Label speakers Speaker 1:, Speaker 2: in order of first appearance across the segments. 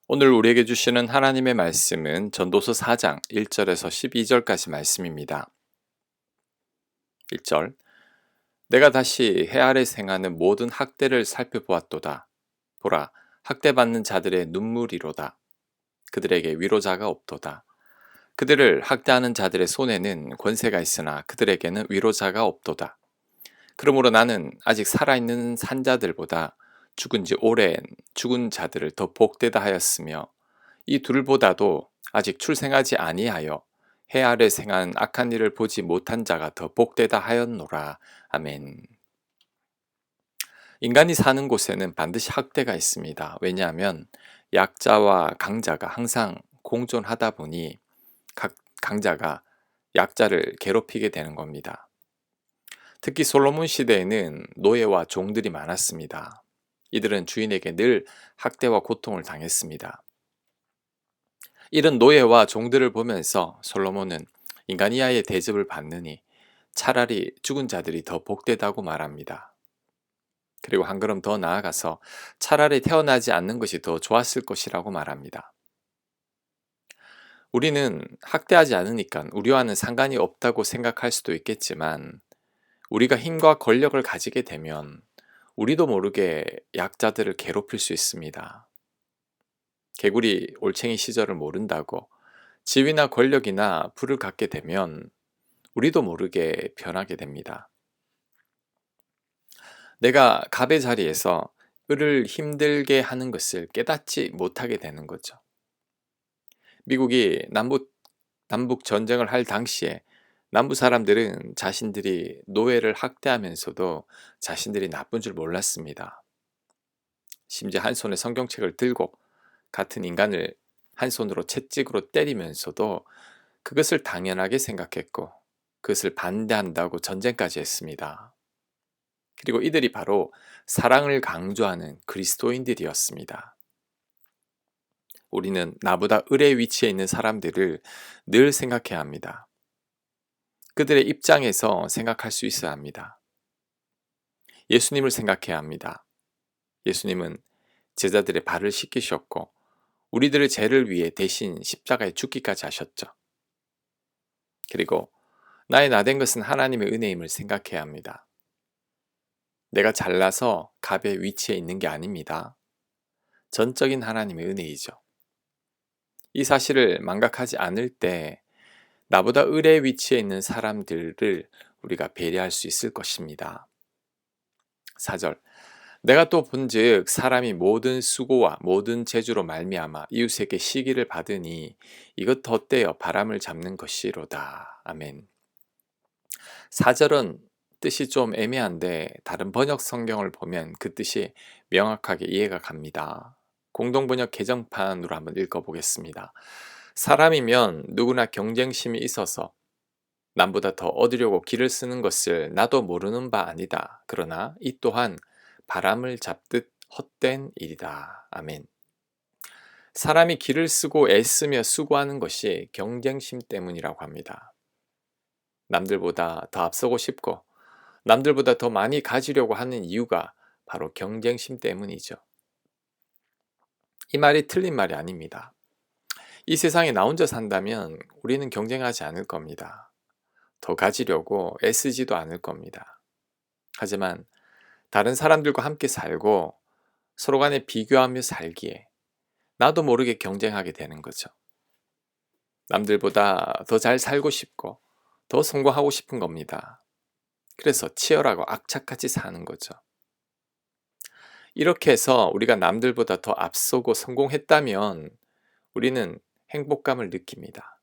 Speaker 1: 오늘 우리에게 주시는 하나님의 말씀은 전도서 4장 1절에서 12절까지 말씀입니다. 1절. 내가 다시 해 아래 생하는 모든 학대를 살펴보았도다. 보라, 학대받는 자들의 눈물이로다. 그들에게 위로자가 없도다. 그들을 학대하는 자들의 손에는 권세가 있으나 그들에게는 위로자가 없도다. 그러므로 나는 아직 살아있는 산자들보다 죽은 지 오랜 죽은 자들을 더 복되다 하였으며 이 둘보다도 아직 출생하지 아니하여 해 아래 생한 악한 일을 보지 못한 자가 더 복되다 하였노라. 아멘. 인간이 사는 곳에는 반드시 학대가 있습니다. 왜냐하면 약자와 강자가 항상 공존하다 보니 각 강자가 약자를 괴롭히게 되는 겁니다. 특히 솔로몬 시대에는 노예와 종들이 많았습니다. 이들은 주인에게 늘 학대와 고통을 당했습니다. 이런 노예와 종들을 보면서 솔로몬은 인간이야의 대접을 받느니 차라리 죽은 자들이 더 복되다고 말합니다. 그리고 한 걸음 더 나아가서 차라리 태어나지 않는 것이 더 좋았을 것이라고 말합니다. 우리는 학대하지 않으니까 우리와는 상관이 없다고 생각할 수도 있겠지만 우리가 힘과 권력을 가지게 되면 우리도 모르게 약자들을 괴롭힐 수 있습니다. 개구리 올챙이 시절을 모른다고 지위나 권력이나 부를 갖게 되면 우리도 모르게 변하게 됩니다. 내가 갑의 자리에서 을을 힘들게 하는 것을 깨닫지 못하게 되는 거죠. 미국이 남북 전쟁을 할 당시에 남부 사람들은 자신들이 노예를 학대하면서도 자신들이 나쁜 줄 몰랐습니다. 심지어 한 손에 성경책을 들고 같은 인간을 한 손으로 채찍으로 때리면서도 그것을 당연하게 생각했고 그것을 반대한다고 전쟁까지 했습니다. 그리고 이들이 바로 사랑을 강조하는 그리스도인들이었습니다. 우리는 나보다 을의 위치에 있는 사람들을 늘 생각해야 합니다. 그들의 입장에서 생각할 수 있어야 합니다. 예수님을 생각해야 합니다. 예수님은 제자들의 발을 씻기셨고 우리들의 죄를 위해 대신 십자가에 죽기까지 하셨죠. 그리고 나의 나된 것은 하나님의 은혜임을 생각해야 합니다. 내가 잘나서 갑의 위치에 있는 게 아닙니다. 전적인 하나님의 은혜이죠. 이 사실을 망각하지 않을 때 나보다 을의 위치에 있는 사람들을 우리가 배려할 수 있을 것입니다. 4절. 내가 또 본즉 사람이 모든 수고와 모든 재주로 말미암아 이웃에게 시기를 받으니 이것 덧대어 바람을 잡는 것이로다. 아멘. 4절은 뜻이 좀 애매한데 다른 번역 성경을 보면 그 뜻이 명확하게 이해가 갑니다. 공동번역 개정판으로 한번 읽어보겠습니다. 사람이면 누구나 경쟁심이 있어서 남보다 더 얻으려고 길을 쓰는 것을 나도 모르는 바 아니다. 그러나 이 또한 바람을 잡듯 헛된 일이다. 아멘. 사람이 길을 쓰고 애쓰며 수고하는 것이 경쟁심 때문이라고 합니다. 남들보다 더 앞서고 싶고 남들보다 더 많이 가지려고 하는 이유가 바로 경쟁심 때문이죠. 이 말이 틀린 말이 아닙니다. 이 세상에 나 혼자 산다면 우리는 경쟁하지 않을 겁니다. 더 가지려고 애쓰지도 않을 겁니다. 하지만 다른 사람들과 함께 살고 서로 간에 비교하며 살기에 나도 모르게 경쟁하게 되는 거죠. 남들보다 더 잘 살고 싶고 더 성공하고 싶은 겁니다. 그래서 치열하고 악착같이 사는 거죠. 이렇게 해서 우리가 남들보다 더 앞서고 성공했다면 우리는 행복감을 느낍니다.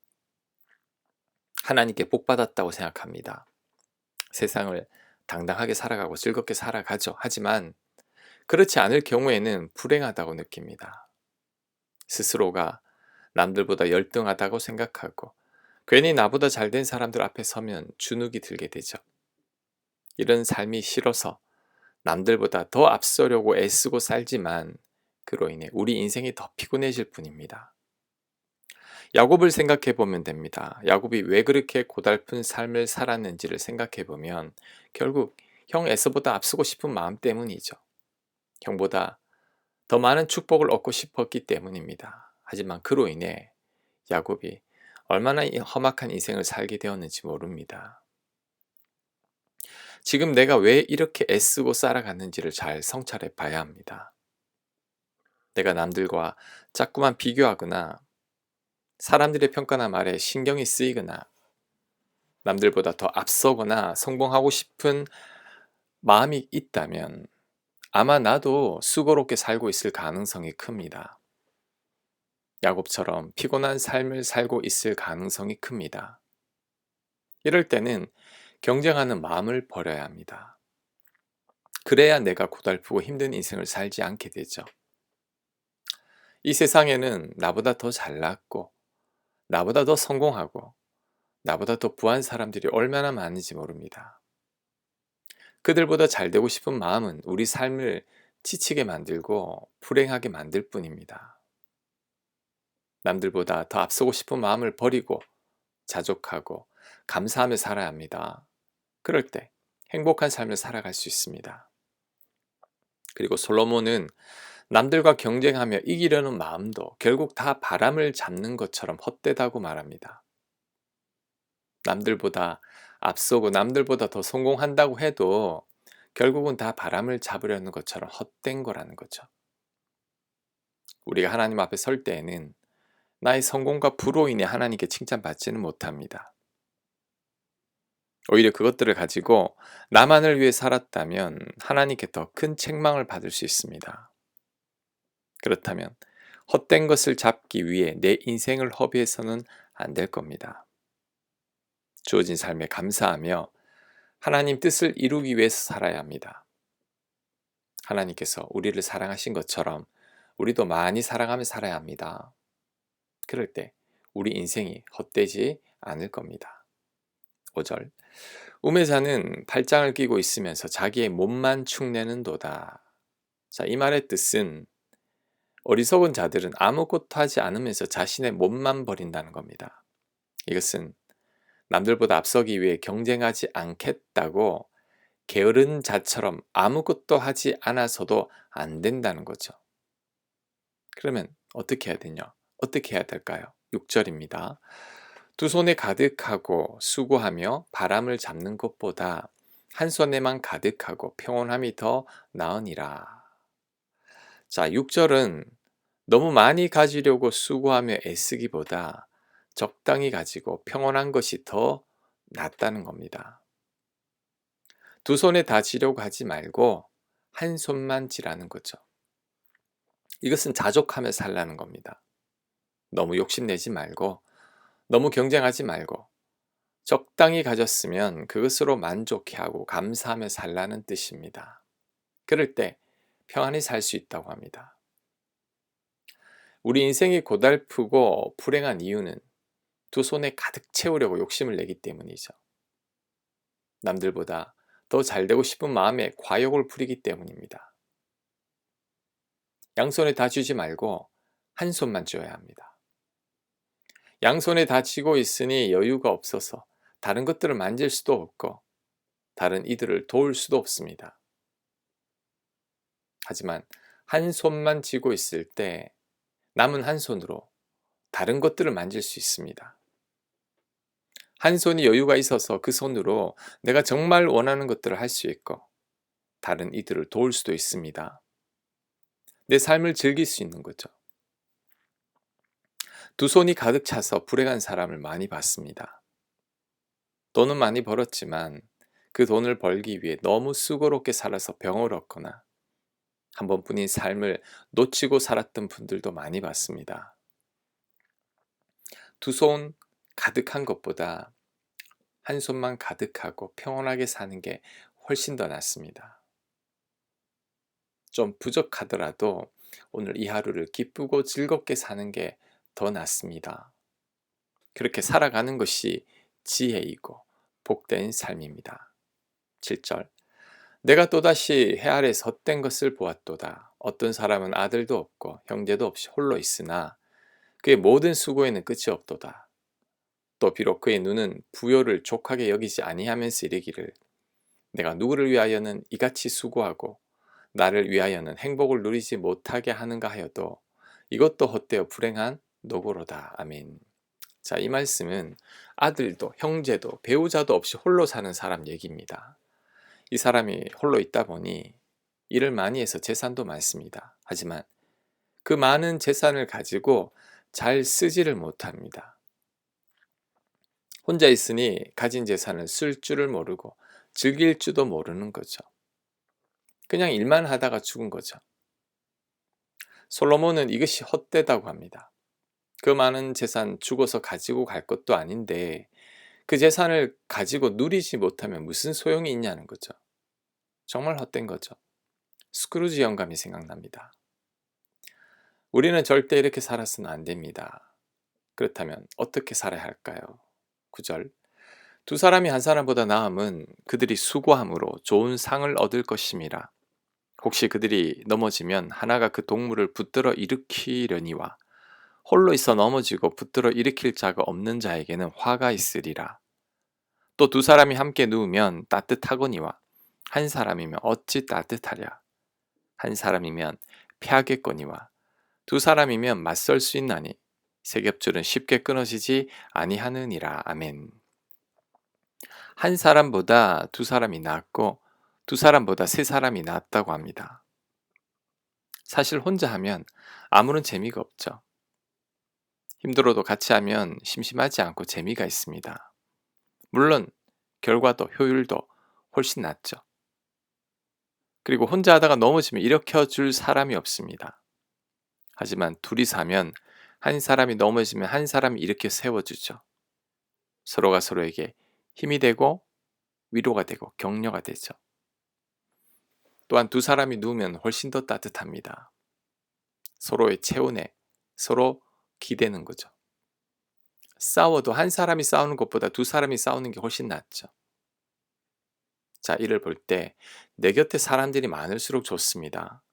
Speaker 1: 하나님께 복받았다고 생각합니다. 세상을 당당하게 살아가고 즐겁게 살아가죠. 하지만 그렇지 않을 경우에는 불행하다고 느낍니다. 스스로가 남들보다 열등하다고 생각하고 괜히 나보다 잘된 사람들 앞에 서면 주눅이 들게 되죠. 이런 삶이 싫어서 남들보다 더 앞서려고 애쓰고 살지만 그로 인해 우리 인생이 더 피곤해질 뿐입니다. 야곱을 생각해 보면 됩니다. 야곱이 왜 그렇게 고달픈 삶을 살았는지를 생각해 보면 결국 형 에서보다 앞서고 싶은 마음 때문이죠. 형보다 더 많은 축복을 얻고 싶었기 때문입니다. 하지만 그로 인해 야곱이 얼마나 험악한 인생을 살게 되었는지 모릅니다. 지금 내가 왜 이렇게 애쓰고 살아갔는지를 잘 성찰해 봐야 합니다. 내가 남들과 자꾸만 비교하거나 사람들의 평가나 말에 신경이 쓰이거나 남들보다 더 앞서거나 성공하고 싶은 마음이 있다면 아마 나도 수고롭게 살고 있을 가능성이 큽니다. 야곱처럼 피곤한 삶을 살고 있을 가능성이 큽니다. 이럴 때는 경쟁하는 마음을 버려야 합니다. 그래야 내가 고달프고 힘든 인생을 살지 않게 되죠. 이 세상에는 나보다 더 잘났고, 나보다 더 성공하고, 나보다 더 부한 사람들이 얼마나 많은지 모릅니다. 그들보다 잘 되고 싶은 마음은 우리 삶을 지치게 만들고 불행하게 만들 뿐입니다. 남들보다 더 앞서고 싶은 마음을 버리고 자족하고 감사하며 살아야 합니다. 그럴 때 행복한 삶을 살아갈 수 있습니다. 그리고 솔로몬은 남들과 경쟁하며 이기려는 마음도 결국 다 바람을 잡는 것처럼 헛되다고 말합니다. 남들보다 앞서고 남들보다 더 성공한다고 해도 결국은 다 바람을 잡으려는 것처럼 헛된 거라는 거죠. 우리가 하나님 앞에 설 때에는 나의 성공과 부로 인해 하나님께 칭찬받지는 못합니다. 오히려 그것들을 가지고 나만을 위해 살았다면 하나님께 더 큰 책망을 받을 수 있습니다. 그렇다면 헛된 것을 잡기 위해 내 인생을 허비해서는 안 될 겁니다. 주어진 삶에 감사하며 하나님 뜻을 이루기 위해서 살아야 합니다. 하나님께서 우리를 사랑하신 것처럼 우리도 많이 사랑하며 살아야 합니다. 그럴 때 우리 인생이 헛되지 않을 겁니다. 5절 우매자는 팔짱을 끼고 있으면서 자기의 몸만 축내는도다. 자, 이 말의 뜻은 어리석은 자들은 아무것도 하지 않으면서 자신의 몸만 버린다는 겁니다. 이것은 남들보다 앞서기 위해 경쟁하지 않겠다고 게으른 자처럼 아무것도 하지 않아서도 안 된다는 거죠. 그러면 어떻게 해야 되냐? 어떻게 해야 될까요? 6절입니다. 두 손에 가득하고 수고하며 바람을 잡는 것보다 한 손에만 가득하고 평온함이 더 나으니라. 자, 6절은 너무 많이 가지려고 수고하며 애쓰기보다 적당히 가지고 평온한 것이 더 낫다는 겁니다. 두 손에 다 쥐려고 하지 말고 한 손만 쥐라는 거죠. 이것은 자족하며 살라는 겁니다. 너무 욕심내지 말고 너무 경쟁하지 말고 적당히 가졌으면 그것으로 만족해하고 감사하며 살라는 뜻입니다. 그럴 때 평안히 살 수 있다고 합니다. 우리 인생이 고달프고 불행한 이유는 두 손에 가득 채우려고 욕심을 내기 때문이죠. 남들보다 더 잘되고 싶은 마음에 과욕을 부리기 때문입니다. 양손에 다 쥐지 말고 한 손만 쥐어야 합니다. 양손에 다 쥐고 있으니 여유가 없어서 다른 것들을 만질 수도 없고 다른 이들을 도울 수도 없습니다. 하지만 한 손만 쥐고 있을 때 남은 한 손으로 다른 것들을 만질 수 있습니다. 한 손이 여유가 있어서 그 손으로 내가 정말 원하는 것들을 할 수 있고 다른 이들을 도울 수도 있습니다. 내 삶을 즐길 수 있는 거죠. 두 손이 가득 차서 불행한 사람을 많이 봤습니다. 돈은 많이 벌었지만 그 돈을 벌기 위해 너무 수고롭게 살아서 병을 얻거나 한 번뿐인 삶을 놓치고 살았던 분들도 많이 봤습니다. 두 손 가득한 것보다 한 손만 가득하고 평온하게 사는 게 훨씬 더 낫습니다. 좀 부족하더라도 오늘 이 하루를 기쁘고 즐겁게 사는 게 더 낫습니다. 그렇게 살아가는 것이 지혜이고 복된 삶입니다. 7절 내가 또다시 해 아래에서 헛된 것을 보았도다. 어떤 사람은 아들도 없고 형제도 없이 홀로 있으나 그의 모든 수고에는 끝이 없도다. 또 비록 그의 눈은 부요를 족하게 여기지 아니하면서 이르기를 내가 누구를 위하여는 이같이 수고하고 나를 위하여는 행복을 누리지 못하게 하는가 하여도 이것도 헛되어 불행한 노고로다. 아멘. 자, 이 말씀은 아들도 형제도 배우자도 없이 홀로 사는 사람 얘기입니다. 이 사람이 홀로 있다 보니 일을 많이 해서 재산도 많습니다. 하지만 그 많은 재산을 가지고 잘 쓰지를 못합니다. 혼자 있으니 가진 재산을 쓸 줄을 모르고 즐길 줄도 모르는 거죠. 그냥 일만 하다가 죽은 거죠. 솔로몬은 이것이 헛되다고 합니다. 그 많은 재산 죽어서 가지고 갈 것도 아닌데 그 재산을 가지고 누리지 못하면 무슨 소용이 있냐는 거죠. 정말 헛된 거죠. 스크루지 영감이 생각납니다. 우리는 절대 이렇게 살아서는 안 됩니다. 그렇다면 어떻게 살아야 할까요? 9절. 두 사람이 한 사람보다 나음은 그들이 수고함으로 좋은 상을 얻을 것임이라. 혹시 그들이 넘어지면 하나가 그 동물을 붙들어 일으키려니와 홀로 있어 넘어지고 붙들어 일으킬 자가 없는 자에게는 화가 있으리라. 또 두 사람이 함께 누우면 따뜻하거니와 한 사람이면 어찌 따뜻하랴. 한 사람이면 패하겠거니와 두 사람이면 맞설 수 있나니 세 겹줄은 쉽게 끊어지지 아니하느니라. 아멘. 한 사람보다 두 사람이 낫고 두 사람보다 세 사람이 낫다고 합니다. 사실 혼자 하면 아무런 재미가 없죠. 힘들어도 같이 하면 심심하지 않고 재미가 있습니다. 물론 결과도 효율도 훨씬 낫죠. 그리고 혼자 하다가 넘어지면 일으켜줄 사람이 없습니다. 하지만 둘이서 하면 한 사람이 넘어지면 한 사람이 일으켜 세워주죠. 서로가 서로에게 힘이 되고 위로가 되고 격려가 되죠. 또한 두 사람이 누우면 훨씬 더 따뜻합니다. 서로의 체온에 서로 기대는 거죠. 싸워도 한 사람이 싸우는 것보다 두 사람이 싸우는 게 훨씬 낫죠. 자, 이를 볼 때 내 곁에 사람들이 많을수록 좋습니다.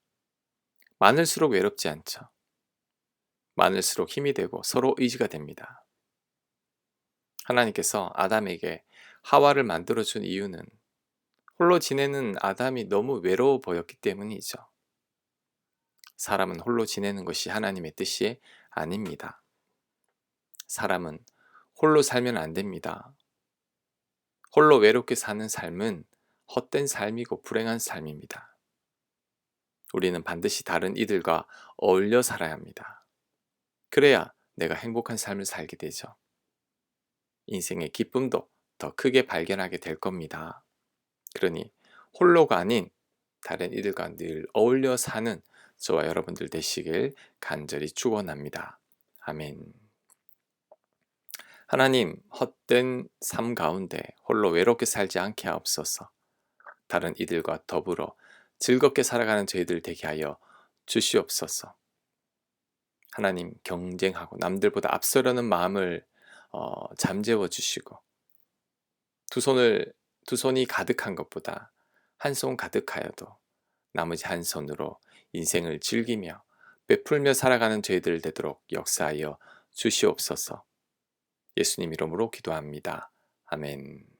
Speaker 1: 많을수록 외롭지 않죠. 많을수록 힘이 되고 서로 의지가 됩니다. 하나님께서 아담에게 하와를 만들어준 이유는 홀로 지내는 아담이 너무 외로워 보였기 때문이죠. 사람은 홀로 지내는 것이 하나님의 뜻이 아닙니다. 사람은 홀로 살면 안 됩니다. 홀로 외롭게 사는 삶은 헛된 삶이고 불행한 삶입니다. 우리는 반드시 다른 이들과 어울려 살아야 합니다. 그래야 내가 행복한 삶을 살게 되죠. 인생의 기쁨도 더 크게 발견하게 될 겁니다. 그러니 홀로가 아닌 다른 이들과 늘 어울려 사는 저와 여러분들 되시길 간절히 축원합니다. 아멘. 하나님, 헛된 삶 가운데 홀로 외롭게 살지 않게 하옵소서. 다른 이들과 더불어 즐겁게 살아가는 저희들 되게 하여 주시옵소서. 하나님, 경쟁하고 남들보다 앞서려는 마음을 잠재워 주시고 두 손이 가득한 것보다 한 손 가득하여도 나머지 한 손으로 인생을 즐기며 베풀며 살아가는 저희들 되도록 역사하여 주시옵소서. 예수님 이름으로 기도합니다. 아멘.